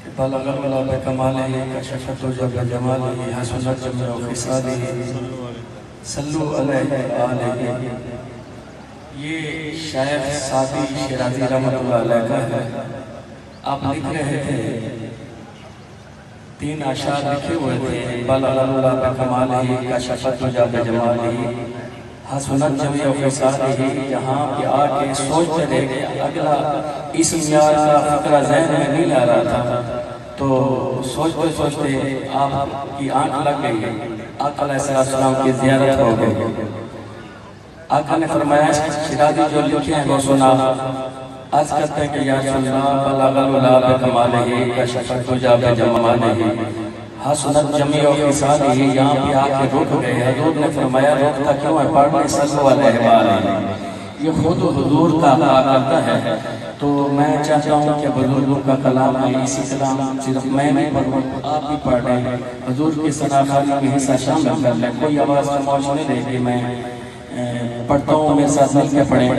बलगल कमालिही कशफत जब जमालिही हसनत जमीउ खिसालिही सल्लु अलैहि आलिही। ये शायख सादी शिराजी रहमतुल्लाह अलैह का है। आप लिख रहे थे, 3 अशार लिखे हुए थे, बलगल कमालिही कशफत जब जमालिही हसनत जमीउ खिसालिही। यहाँ पे आके सोचते रहे, अगला इस यार का फिक्रा ज़हन में नहीं आ रहा था, तो सोचते सोचते आपकी आंख लग गई, आका अलैहिस्सलाम की ज़ियारत हो गई। आका ने फरमाया शिराजी जो लिखे हैं वो सुना। अर्ज़ करते हैं कि या बलगल कमालिही कशफत जब जमालिही हसनत जमीउ खिसालिही। यहाँ पे आके रुक गए। हजूर ने फरमाया रुकता क्यों है, पढ़ने सल्लल्लाहु अलैहि वसल्लम। ये खुद हुजूर का कहा करता है, तो मैं चाहता हूँ कि बुजुर्गों का कलाम है, इसी कलाम सिर्फ मैं नहीं पढ़ूँ, आप भी पढ़ रहे हैं। हजूर की सनाखानी में हिस्सा शामिल कर लें। कोई आवाज़ खामोश नहीं रहेगी, मैं पढ़ता हूँ, मेरे साथ मिल के पढ़ें।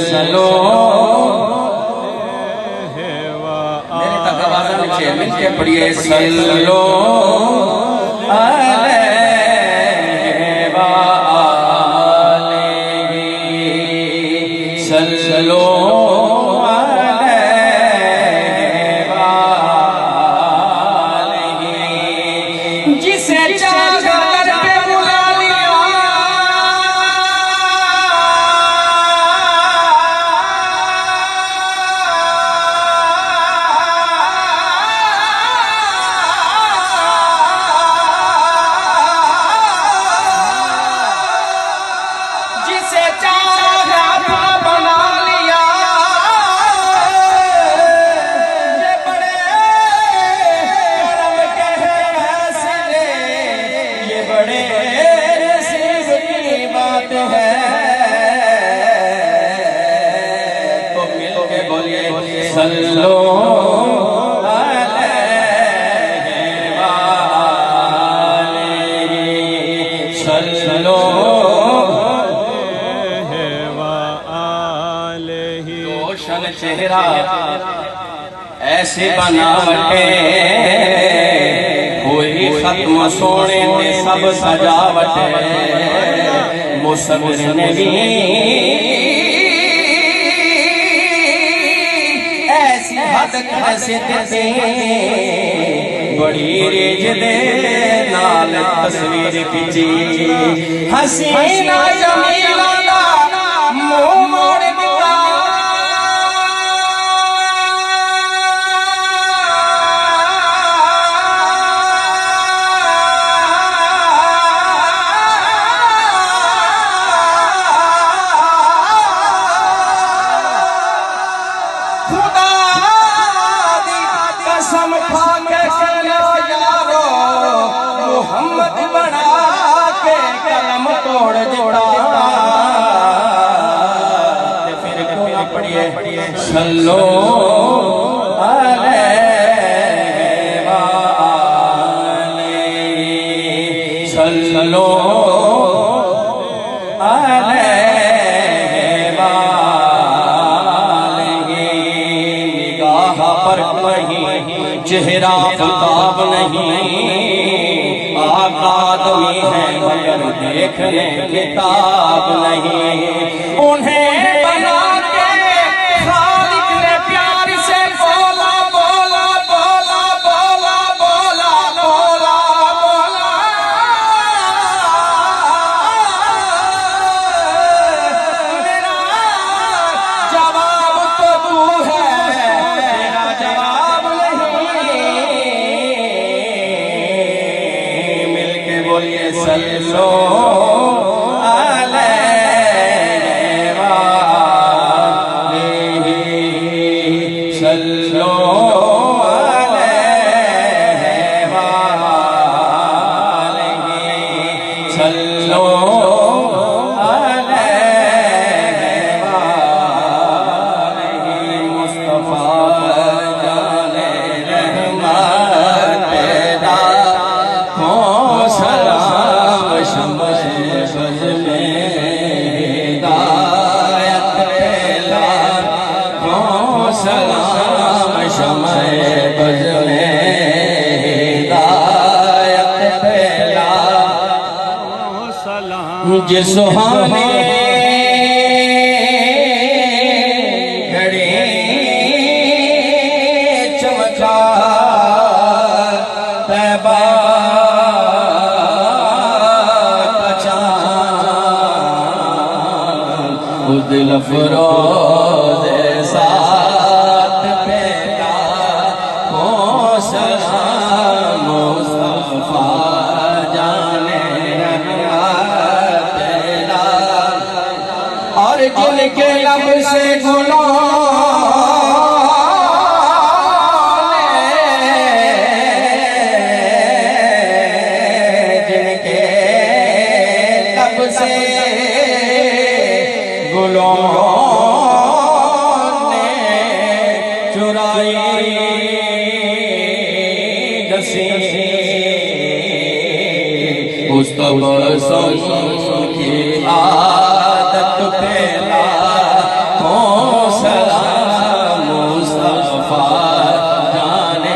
सल्लो मेरे तक आवाज़ नीचे मिलके पढ़िए। सल्लो अलैहि व आलिही सल्लो अलैहि व आलिही। जिसे सल्लो अलैहि व आलिही सल्लो अलैहि व आलिही। रोशन चेहरा ऐसे बनावटे कोई खत्म सोने में सब सजावटे। मुसव्विर ने भी कैसे देते बड़ी रेज दे नाल तस्वीर खिंची। हसीना जमीला मुंह मोड़ दिता, कसम खा के कहना यारो मोहम्मद बना के कलम तोड़ दिता। फिर क्यों ना पढ़िए सल्लो अलैहि व आलिही सल्लो अलैहि व आलिही। निगाह पर नहीं चेहरा फताब नहीं, आका आदमी है मगर देखने किताब नहीं। उन्हें बना के खालिक ने प्यार से बोला बोला बोला बोला बोला बोला बोला। मेरा जवाब तो तू है, मेरा जवाब बोलिए सल्लो अलैहि जिस सुहाने घड़ी चमका तैबा का चाँद उस दिल फरोज़ साथ पैदा हो सलाम मुस्तफा जिनके लब से जिनके लब से गुलों ने चुराई जसी उस तबस्सुम की आदत पे